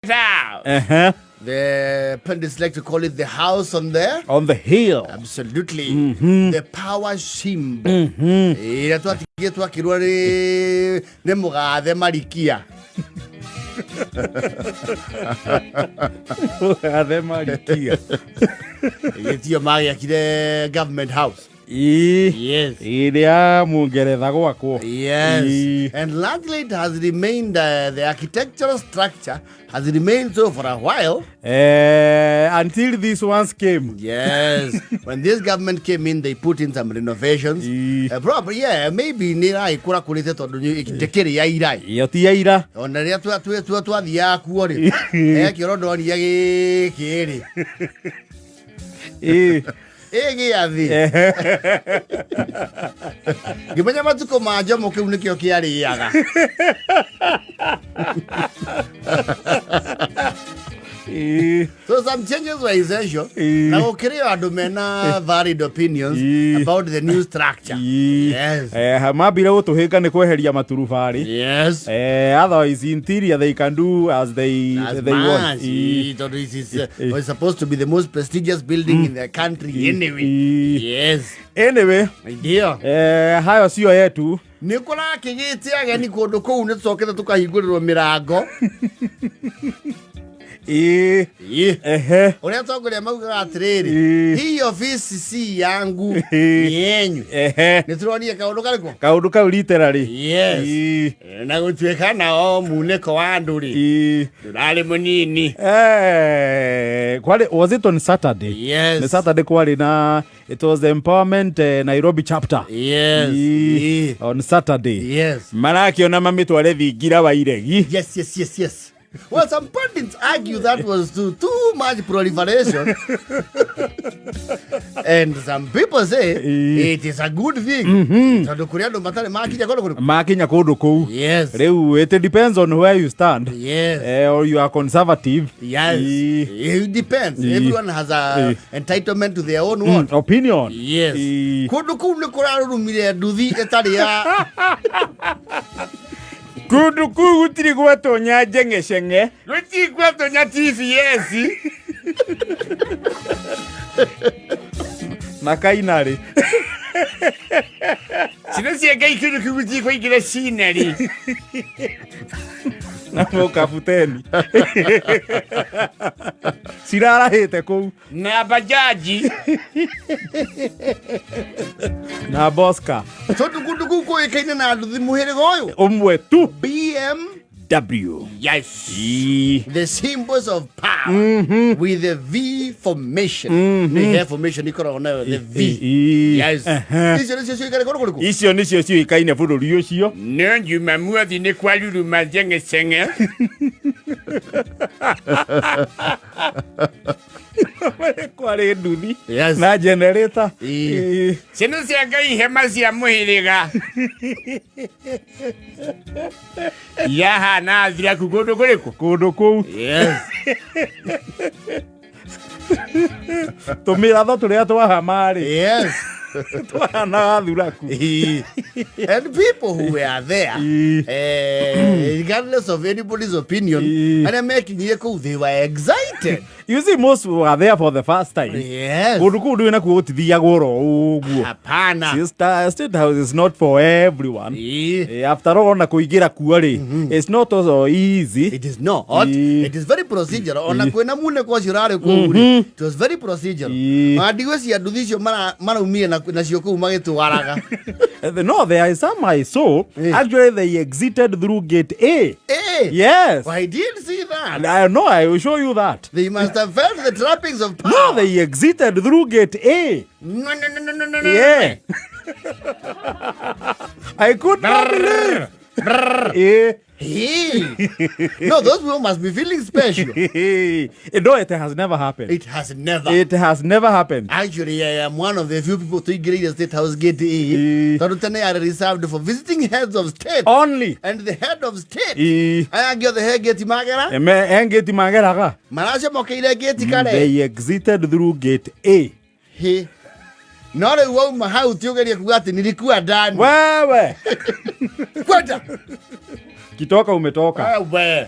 House. The Pundits like to call it the house on the hill. Absolutely. The power shimbo. Ira twakirwa ne mugathe marikia. Mugathe marikia. Yetio maya kire government house. Yes. Iria mungeretha gwakwo. Yes. And largely it has remained, the architectural structure has remained so for a while. Until these ones came. Yes. When this government came in, they put in some renovations. Probably, maybe nira ikura kulite tondu ikitekeri ya irai. Iyo ti ya ira. Ona ria twathia kuo ri. Kirondo ni kiri. Ege athi. Gimanya matuko majo mo kiu nikio kiariaga. So some changes were essential. Now ukiriyo andu mena varied opinions about the new structure. Yes. Mabire gutuhinga ni kweheria maturubari. Yes. Otherwise interior they can do as they want. It's supposed to be the most prestigious building in the country anyway. Yes. Anyway, ndio. Hayo sio yetu. Nikora kigiti ageni kundu kou ni tucokete tukahingũrĩrwo mirango. Uria tongoria maugaga atiriri hii ofisi si yangu yenyu ni turonie kaundu kau literally. Yes. Na gutweka na o muneko wa andu ri ndurari munini. Kwali was it on Saturday? Yes. The Saturday kwali na it was the empowerment Nairobi chapter. Yes. On Saturday. Yes. Maraki ona mamitware thingira wa iregi. Yes. Well, some pundits argue that was too much proliferation. And some people say it is a good thing. Makinya kodo kou. Yes. It depends on where you stand. Yes. Or you are conservative. Yes. It depends. Everyone has a entitlement to their own opinion. Yes. Kodo kou ni kuraro mire duthi etaria. Kudu gutiri gwatonya jengeshenge. Gutiri gwatonya TVS. Nakainari. Sinasi ngai kudu gutiri kwingira scenery. Na mokaputeni. Sirara hete kou. Na bajaji. Na boska. So tukuduku ko ikaina na nduthi muhire goyo. Omwe tu BMW. Yes. The symbols of power with the V formation. The formation ikora ona the V. Yes. Isio nisio ikaine bururi ucio. No nyuma muathi ni kwaluru majenge senge. Kware nduthi. Yes. Na generator. Sino cia ngai hema cia muhiriga. Yaha na thira kugodo kuriku. Kudo kou. Yes. Tumira tho turia twahamari. Yes. And people who were there, regardless of anybody's opinion, and I'm making you cool, they were excited. You see, most were there for the first time. Yes. State House is not for everyone. After all, it's not so easy. It is not. It is very procedural. It was very procedural. No, there is some I saw. Actually, they exited through gate A. Yes. I didn't see that. No, I will show you that. They must have felt the trappings of power. No, they exited through gate A. No. Yeah. I could not believe. No, those people must be feeling special. No, it has never happened. It has never. It has never happened. Actually, I am one of the few people to get the State House gate A. Tarutane are reserved for visiting heads of state. Only. And the head of state. I get the head gate magara. Gate Manasha mokeile gate kare. They exited through gate A. Nore wewe mahau tiogeria kugati nilikuwa ndani. Wewe. Kwenda. Kitoka umetoka. Wewe.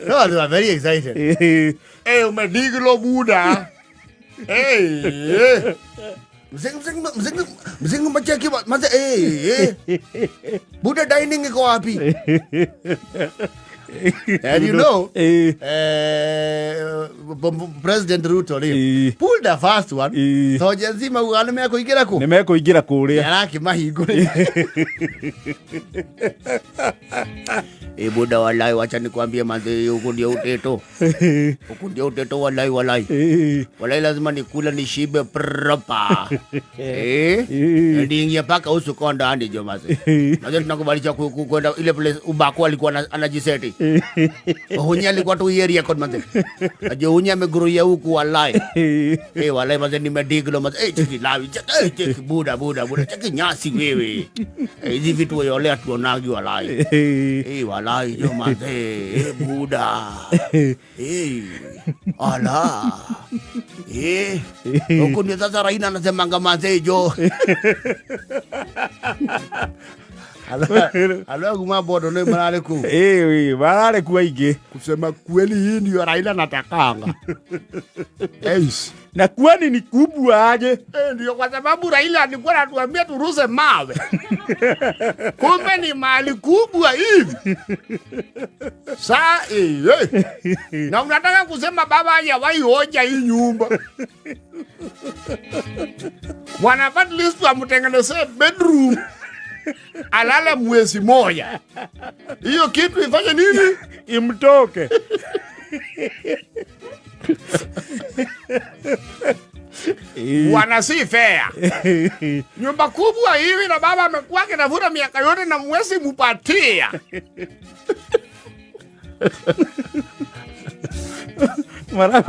No, they are very excited. Umediglo Buda. Mzingu macheki maze Buda dining iko wapi? And you know, President Ruto pulled the first one. So jazima ugaleme kuingira ku. Nimekuingira kuria. Yaraki mahigo. Buda walai wacha nikwambie manze huko ndio uteto. Huko ndio uteto walai. Walai lazima nikula nishibe proper. Ndiingia paka usuko ndani jo maze. Najua tunakubalisha kwenda ile place ubako alikuwa anajiseti. Hunya alikuwa tu area kwa maze. Najua hunya ameguruia huku walai. Walai maze nimediglo maze. Cheki lawi. Cheki Buda. Cheki nyasi wewe. Hizi vitu yole tuonagi walai. Walai jo maze. Buda. Ala. Huko ndio sasa Raila anasemanga maze jo. Alo kuma bodo no marale ku. Marale ku aige. Kusema kweli hii ndio Raila natakanga. Na kwani ni kubwa aje? Ndio kwa sababu Raila alikuwa anatuambia turuze mawe. Kumbe ni mali kubwa hivi. Na unataka kusema baba hajawahi hoja hii nyumba. Wanapata list wa mtengenezee bedroom. Alala mwezi moja. Hiyo kitu ifanye nini? Imtoke. Wana si fair. Nyumba kubwa hivi na baba amekuwa akitafuta miaka yote na mwezi mupatia.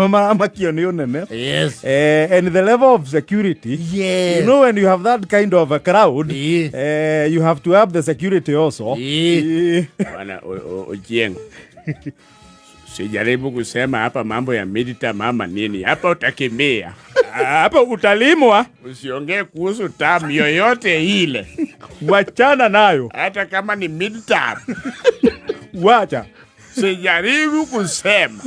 Marama kionio nene. Yes. And the level of security. Yes. You know when you have that kind of a crowd, you have to have the security also. Wana Ojieng. Sijaribu kusema hapa mambo ya midterm ama nini. Hapa utakimbia. Hapa utalimwa. Usiongee kuhusu term yoyote ile. Wachana nayo. Hata kama ni midterm. Wacha. Sijaribu kusema.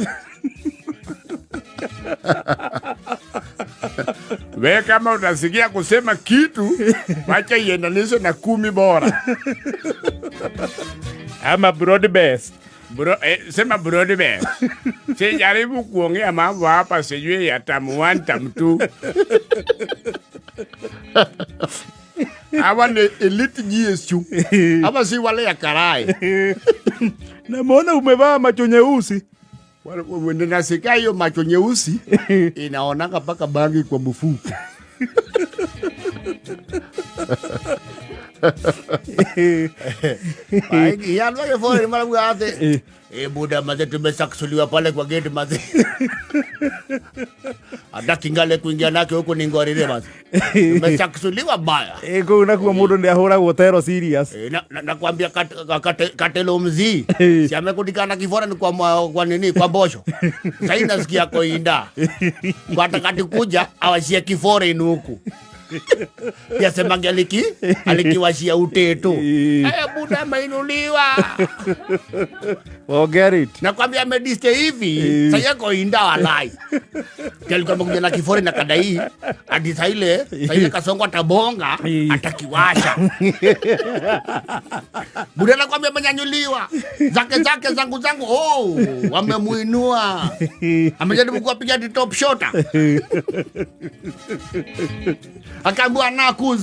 Wewe kama utasikia kusema kitu, wacha iendanishe na 10 bora. Ama broad base. Sema broad base. Sijaribu kuongea mambo hapa sijui ya term 1 term 2. Hawa ni elite GSU. Hapa si wale ya karai. Na mbona umevaa macho nyeusi? Nasikia hiyo macho nyeusi inaonanga paka bangi kwa mfuko. Ya ndio yefore mara bwate. Buda maze tumesaksuliwa pale kwa gate maze. Ada kingale kuingia nake huko ni ngorire maze. Tumesaksuliwa baya. Kuna kwa mudo ndio ahora gotero serious. Nakwambia katelo mzi. Si amekudikana kifora ni kwa nini kwa mbosho. Sasa nasikia koinda. Kwa takati kuja awashia kifora inuku. Yasema alikiwashia uteto. Buda mainuliwa. Well, get it. Nakwambia mediste hivi, saya koinda walai. Kalikuwa mkuja na kifori na kadai, hadi saile kasongo atabonga, atakiwasha. Buda nakwambia manyanyuliwa. Zake zangu, wamemuinua. Amejaribu kuwapiga di top shota. Akaambiwa anakuz.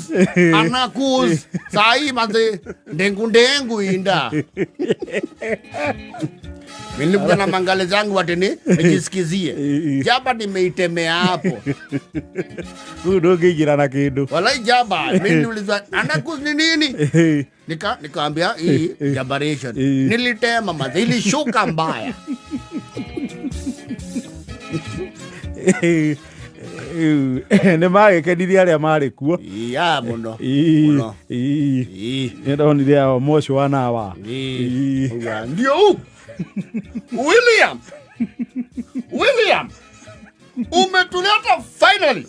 Sai maze ndengu inda. Mimi nilikuwa na mangale zangu watene nijisikizie. Jaba nimeitemea hapo. Udogigira na kidu. Walai jaba, mimi niliulizwa anakuz ni nini? Nikaambia hii jabaration. Nilitema maze ilishuka mbaya. Ne mage kediria aria mari kuo. Ya muno. Ndio ndio mosho wana wa. Ndio. William. Umetuleta Finally.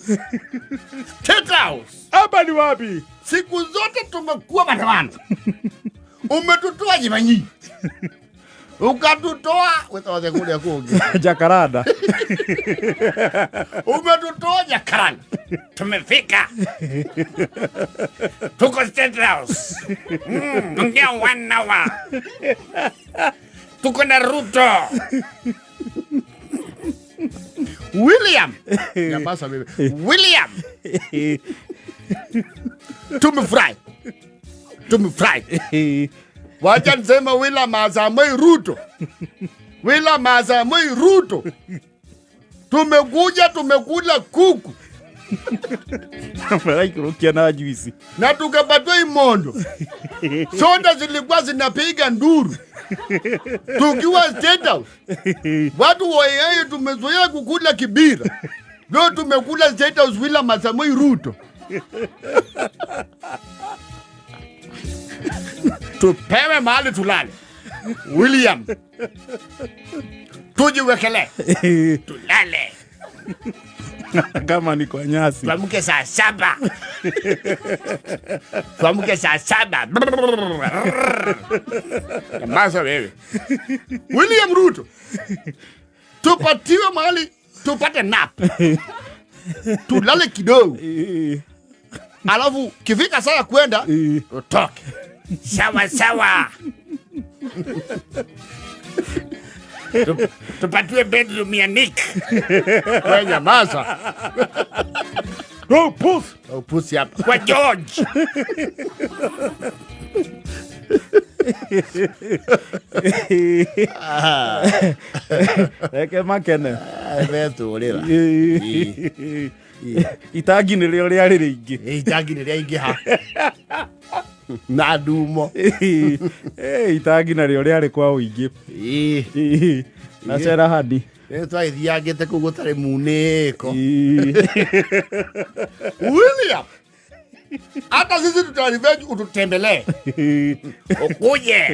State House. Hapa ni wapi? Siku zote tumekuwa maandamano. Umetutoa Jivanyi. Ukatutoa wetaweze kule kuoge. Jacaranda. Umetutoa Jacaranda. Tumefika. Tuko State House. Ongea 1 hour. Tuko na Ruto. William. Nyamaza bebe. William. Tumefurahi. Wacha nisema William Samoei Ruto. William Samoei Ruto. Tumekula kuku. Mara kurukia na juisi. Na tukapatwa imondo. Soda zilikuwa zinapiga nduru. Tukiwa State House. Watu wao tumezoea kukula kibira. Leo tumekula State House William Samoei Ruto. Tupewe mahali tulale. William. Tujiwekele. Tulale. Kama ni kwa nyasi. Tuamke saa 7. Tuamke saa 7. Masa wewe. William Ruto. Tupatiwe mahali tupate nap. Tulale kidogo. Alafu kifika saa kwenda utoke. Sawa. Tupatiwe bedroom ya Nick. Kwenye masa. No puss hapa. Kwa George. Eke makene. Beto olera. Itagi ni rĩo rĩarĩ rĩingĩ. Itagi ni rĩingĩ ha. Na dumo. Itagi na rĩo rĩarĩ kwa ũingĩ. Na cera hadi. Twaithiangĩte kũu gũtarĩ munĩko. William. Hata sisi tutarevenge ututembelee. Ukuje.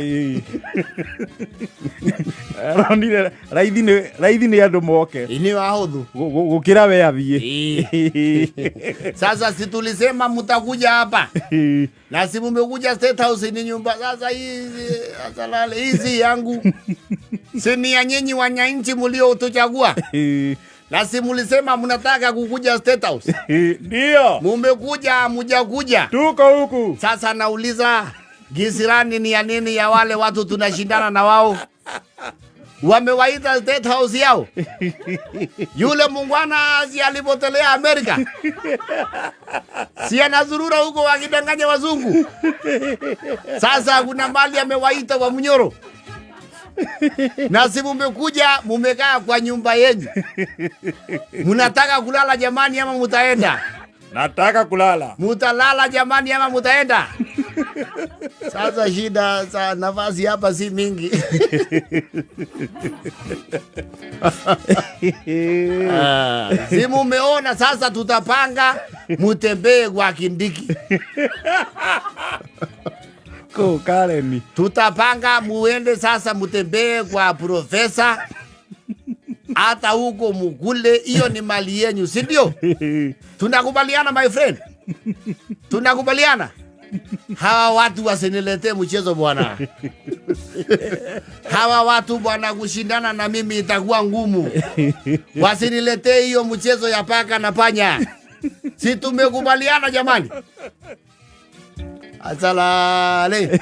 Raithi ni andũ moke. Ini wahudhu. Gũkĩra we athiĩ. Sasa si tulisema mtakuja hapa. Na si mmekuja State House ni nyumba. Sasa hizi asalale hizi yangu. Si ni ya nyinyi wananchi mliotuchagua. Na si mlisema mnataka kukuja State House. Ndio. Mmekuja mjakuja. Tuko huku. Sasa nauliza gisirani ni ya nini ya wale watu tunashindana na wao? Wamewaita State House yao. Yule mungwana si alipotelea Amerika. Si anazurura huko wakidanganya wazungu. Sasa kuna mali amewaita wa Munyoro. Na si mmekuja mumekaa kwa nyumba yenu. Mnataka kulala jamani ama mutaenda? Nataka kulala. Mutalala jamani ama mutaenda? Sasa shida za nafasi hapa si mingi. Si mumeona sasa tutapanga mutembee kwa Kindiki. Ko Kareni. Tutapanga muende sasa mutembee kwa profesa. Hata huko mukule, hiyo ni mali yenu, si ndio? Tunakubaliana my friend? Tunakubaliana? Hawa watu wasiniletee mchezo bwana. Hawa watu bwana kushindana na mimi itakuwa ngumu. Wasiniletee hiyo mchezo ya paka na panya. Si tumekubaliana jamani? Asalale.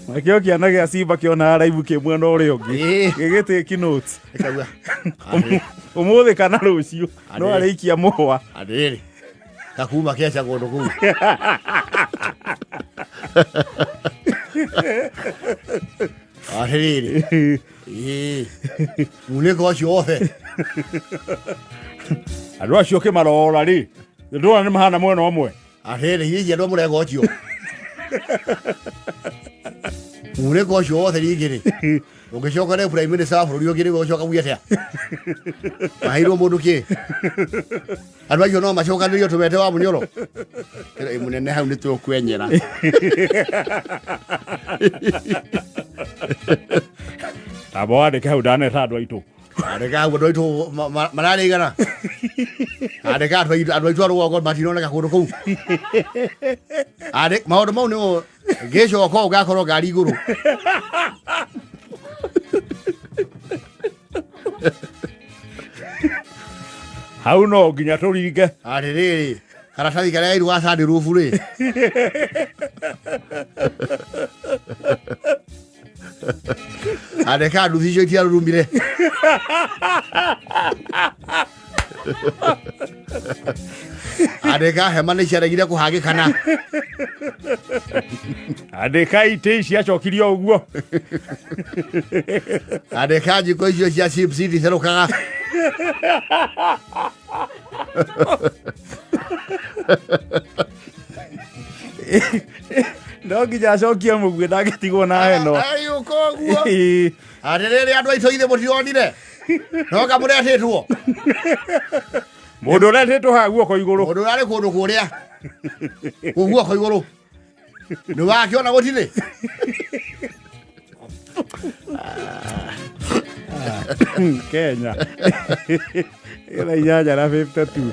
Makio kiana gĩa Simba kĩona araibu kĩ mwena ũrĩa ũngĩ. Gĩgĩtĩki notes. Ũmũthĩ kana rũciũ. No arĩikia mũhwa. Adĩrĩ. Kakuma kĩaca kũndũ kũu. Adĩrĩ. Munĩko ũcio wothe. Andũ acio kĩmarora rĩ. Ndũrona nĩ mahana mwena ũmwe. Adĩrĩ hihi andũ mũrego ũcio. Munĩko ũcio wothe rĩngĩ. Ũngĩcoka rĩ prime minister wa bũrũri ũngĩ nĩ gũcoka gũgĩatĩa. Mahirwo mũndũ kĩ? Andũ acio no macokanĩrio tũmete wa Munyoro. Mũnene hau nĩ tũkwenyera. Tabo wandĩke hau ndaneta andũ aitũ. Andĩka ũguo ndwaitũ mararĩigana. Andĩka andũ aitũ arũgoko matinoneka kũndũ kũu. Maũndũ mau nĩmo ngĩcoka ũgakorwo ngari igũrũ. Hau no nginya tũringe. Atĩrĩrĩ, karatathi karĩa iru gacandĩrũbu rĩ. Andĩka nduthi icio itiarurumire. Andĩka hema nĩ ciaregire kũhagĩkana. Andĩka itĩ ciacokirie ũguo. Andĩka njiko icio cia chips ititherũkaga. No nginya acokie mũguĩ ndangĩtigwo na heno. Ayũka ũguo. Atĩrĩrĩ andũ aitũ ithe mũtironire. No kamũretĩtwo. Mũndũ ũretĩtwo haha guoko igũrũ. Mũndũ ũrarĩ kũndũ kũrĩa. Guoko igũrũ. Nĩwakĩona gũtirĩ. Kenya. Ĩra 8 na 52.